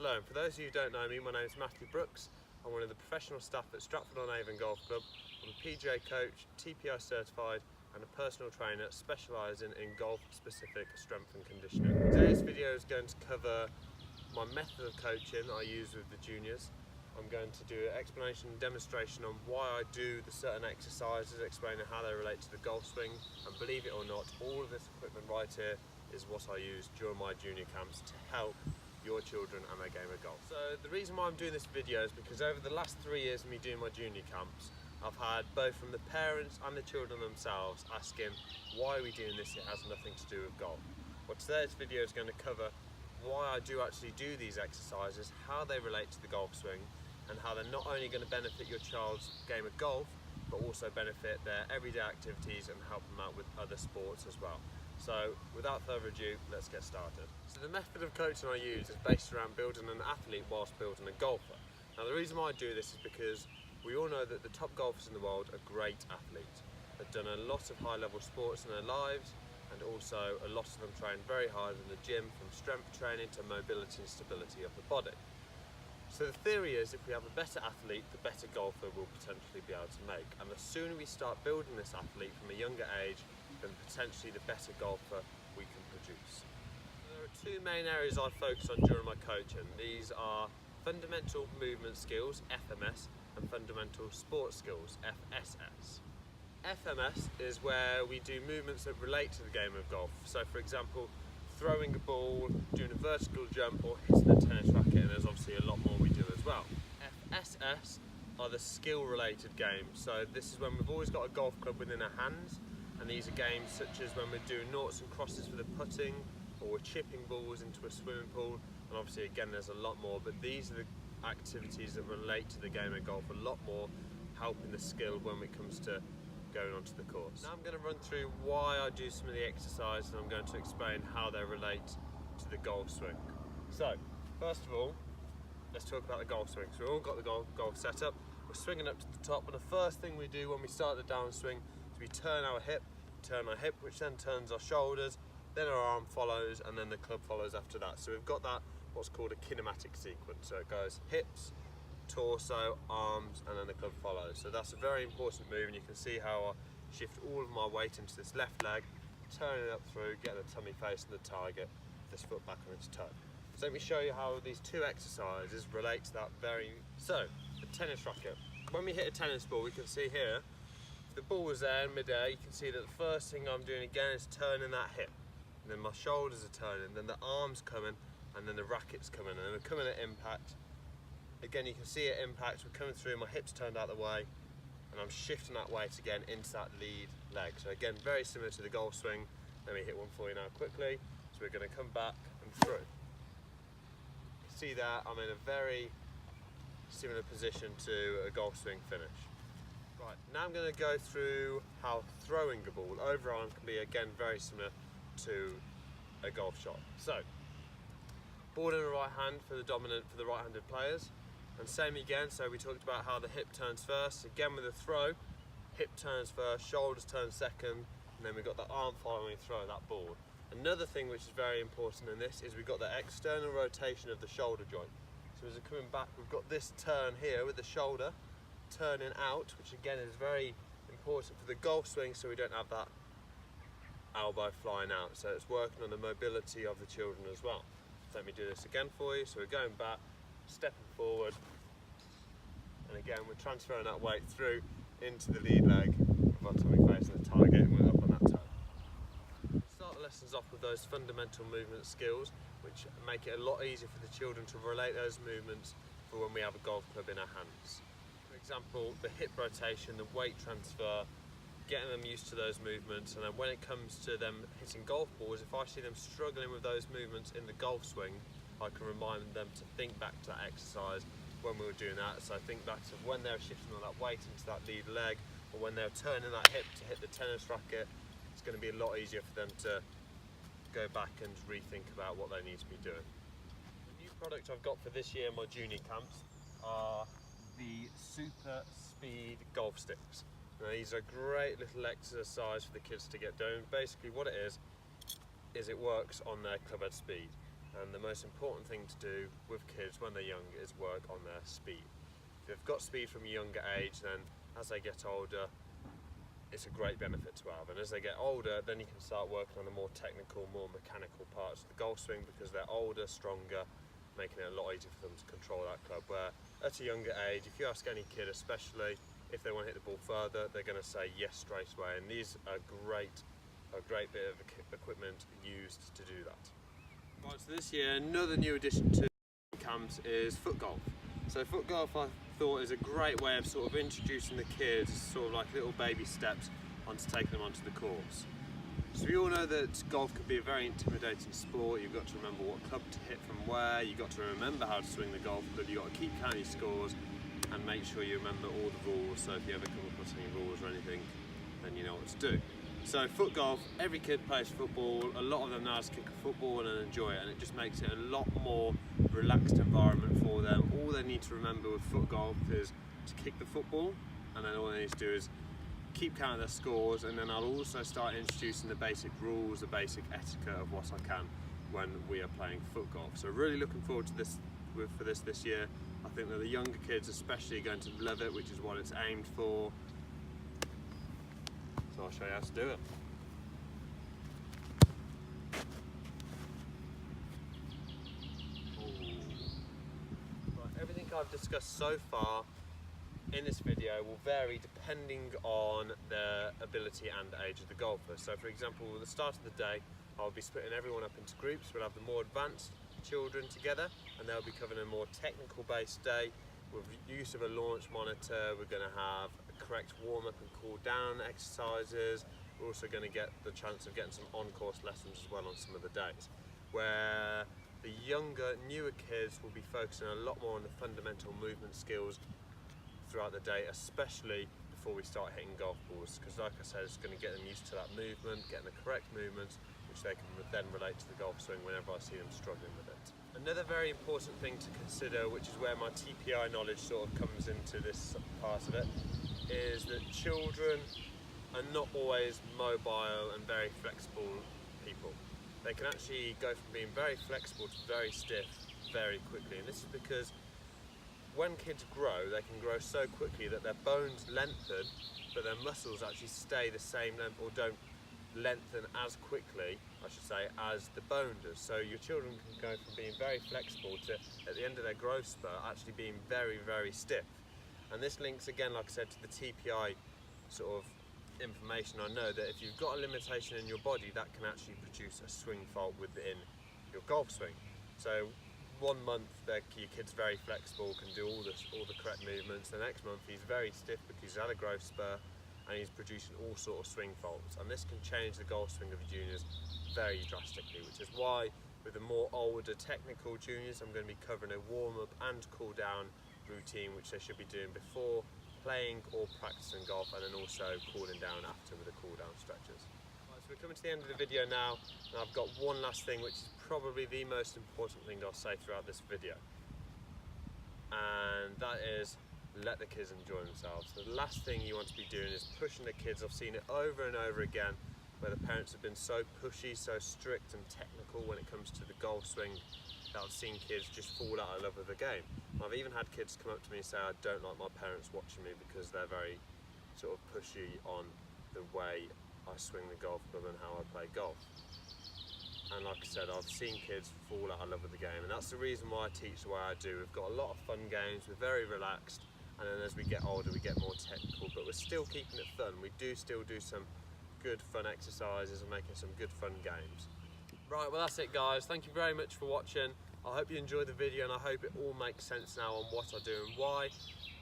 Hello, and for those of you who don't know me, my name is Matthew Brooks. I'm one of the professional staff at Stratford-on-Avon Golf Club. I'm a PGA coach, TPI certified and a personal trainer specialising in golf-specific strength and conditioning. Today's video is going to cover my method of coaching I use with the juniors. I'm going to do an explanation and demonstration on why I do the certain exercises, explaining how they relate to the golf swing, and believe it or not, all of this equipment right here is what I use during my junior camps to help your children and their game of golf. So the reason why I'm doing this video is because over the last 3 years of me doing my junior camps, I've had both from the parents and the children themselves asking, why are we doing this? It has nothing to do with golf. Well, today's video is going to cover why I do actually do these exercises, how they relate to the golf swing, and how they're not only going to benefit your child's game of golf, but also benefit their everyday activities and help them out with other sports as well. So without further ado, let's get started. So the method of coaching I use is based around building an athlete whilst building a golfer. Now the reason why I do this is because we all know that the top golfers in the world are great athletes. They've done a lot of high level sports in their lives, and also a lot of them train very hard in the gym, from strength training to mobility and stability of the body. So the theory is, if we have a better athlete, the better golfer we'll potentially be able to make. And the sooner we start building this athlete from a younger age, then potentially the better golfer we can produce. There are two main areas I focus on during my coaching. These are fundamental movement skills, FMS, and fundamental sports skills, FSS. FMS is where we do movements that relate to the game of golf. So for example, throwing a ball, doing a vertical jump, or hitting a tennis racket, and there's obviously a lot more we do as well. FSS are the skill related games. So this is when we've always got a golf club within our hands, and these are games such as when we're doing noughts and crosses for the putting, or we're chipping balls into a swimming pool, and obviously again there's a lot more, but these are the activities that relate to the game of golf a lot more, helping the skill when it comes to going onto the course. Now I'm going to run through why I do some of the exercises, and I'm going to explain how they relate to the golf swing. So first of all, let's talk about the golf swing. So we've all got the golf set up, we're swinging up to the top, and the first thing we do when we start the downswing is we turn our hip, which then turns our shoulders, then our arm follows, and then the club follows after that. So we've got that, what's called a kinematic sequence. So it goes hips, torso, arms, and then the club follows. So that's a very important move, and you can see how I shift all of my weight into this left leg, turn it up through, get the tummy facing the target, this foot back on its toe. So let me show you how these two exercises relate to that very... So, the tennis racket. When we hit a tennis ball, we can see here, if the ball was there in mid-air, you can see that the first thing I'm doing again is turning that hip. And then my shoulders are turning, then the arms coming, and then the racket's coming, and we're coming at impact. Again, you can see at impact, we're coming through, my hips turned out the way, and I'm shifting that weight again into that lead leg. So again, very similar to the golf swing. Let me hit one for you now quickly. So we're going to come back and through. See that I'm in a very similar position to a golf swing finish. Right, now I'm going to go through how throwing a ball overarm can be again very similar to a golf shot. So, ball in the right hand for the right-handed players, and same again. So we talked about how the hip turns first. Again with the throw, hip turns first, shoulders turn second, and then we've got the arm following throw that ball. Another thing which is very important in this is we've got the external rotation of the shoulder joint. So as we're coming back, we've got this turn here with the shoulder turning out, which again is very important for the golf swing, so we don't have that elbow flying out. So it's working on the mobility of the children as well. So let me do this again for you. So we're going back, stepping forward, and again we're transferring that weight through into the lead leg with our tummy facing the target, and we're up on that toe. Start the lessons off with those fundamental movement skills, which make it a lot easier for the children to relate those movements for when we have a golf club in our hands. For example, the hip rotation, the weight transfer, getting them used to those movements, and then when it comes to them hitting golf balls, if I see them struggling with those movements in the golf swing, I can remind them to think back to that exercise when we were doing that. So think back to when they were shifting all that weight into that lead leg, or when they were turning that hip to hit the tennis racket. It's going to be a lot easier for them to go back and rethink about what they need to be doing. The new product I've got for this year in my junior camps are the Super Speed golf sticks. Now these are a great little exercise for the kids to get doing. Basically what it is it works on their clubhead speed. And the most important thing to do with kids when they're young is work on their speed. If they've got speed from a younger age, then as they get older, it's a great benefit to have. And as they get older, then you can start working on the more technical, more mechanical parts of the golf swing, because they're older, stronger, making it a lot easier for them to control that club. Where at a younger age, if you ask any kid especially if they want to hit the ball further, they're going to say yes straight away, and these are a great bit of equipment used to do that. Right, so this year another new addition to camps is foot golf. So foot golf, I thought, is a great way of sort of introducing the kids, sort of like little baby steps onto taking them onto the course. So we all know that golf can be a very intimidating sport. You've got to remember what club to hit from where, you've got to remember how to swing the golf club, you've got to keep count your scores and make sure you remember all the rules, so if you ever come across any rules or anything, then you know what to do. So foot golf, every kid plays football, a lot of them know how to kick a football and enjoy it, and it just makes it a lot more relaxed environment for them. All they need to remember with foot golf is to kick the football, and then all they need to do is keep count of their scores, and then I'll also start introducing the basic rules, the basic etiquette of what I can when we are playing foot golf. So really looking forward to this this year. I think that the younger kids especially are going to love it, which is what it's aimed for. So I'll show you how to do it. Right, everything I've discussed so far in this video will vary depending on the ability and age of the golfer. So for example, at the start of the day, I'll be splitting everyone up into groups. We'll have the more advanced children together, and they'll be covering a more technical based day with use of a launch monitor. We're going to have a correct warm-up and cool-down exercises. We're also going to get the chance of getting some on-course lessons as well on some of the days, where the younger, newer kids will be focusing a lot more on the fundamental movement skills throughout the day, especially before we start hitting golf balls, because like I said, it's going to get them used to that movement, getting the correct movements, which they can then relate to the golf swing whenever I see them struggling with it. Another very important thing to consider, which is where my TPI knowledge sort of comes into this part of it, is that children are not always mobile and very flexible people. They can actually go from being very flexible to very stiff very quickly, and this is because when kids grow, they can grow so quickly that their bones lengthen, but their muscles actually stay the same length, or don't lengthen as quickly, I should say, as the bone does. So your children can go from being very flexible to, at the end of their growth spurt, actually being very, very stiff. And this links again, like I said, to the TPI sort of information. I know that if you've got a limitation in your body, that can actually produce a swing fault within your golf swing. So 1 month your kid's very flexible, can do all the correct movements. The next month he's very stiff because he's had a growth spurt and he's producing all sort of swing faults, and this can change the golf swing of juniors very drastically, which is why with the more older technical juniors I'm going to be covering a warm-up and cool-down routine, which they should be doing before playing or practicing golf, and then also cooling down after with the cool-down stretches. Right, so we're coming to the end of the video now, and I've got one last thing, which is probably the most important thing I'll say throughout this video, and that is let the kids enjoy themselves. The last thing you want to be doing is pushing the kids. I've seen it over and over again where the parents have been so pushy, so strict and technical when it comes to the golf swing, that I've seen kids just fall out of love with the game. I've even had kids come up to me and say, I don't like my parents watching me because they're very sort of pushy on the way I swing the golf club and how I play golf. And like I said, I've seen kids fall out of love with the game, and that's the reason why I teach the way I do. We've got a lot of fun games, we're very relaxed, and then as we get older we get more technical, but we're still keeping it fun. We do still do some good fun exercises and making some good fun games. Right, well that's it guys, thank you very much for watching. I hope you enjoyed the video, and I hope it all makes sense now on what I do and why.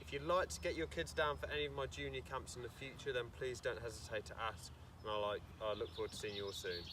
If you'd like to get your kids down for any of my junior camps in the future, then please don't hesitate to ask, and I look forward to seeing you all soon.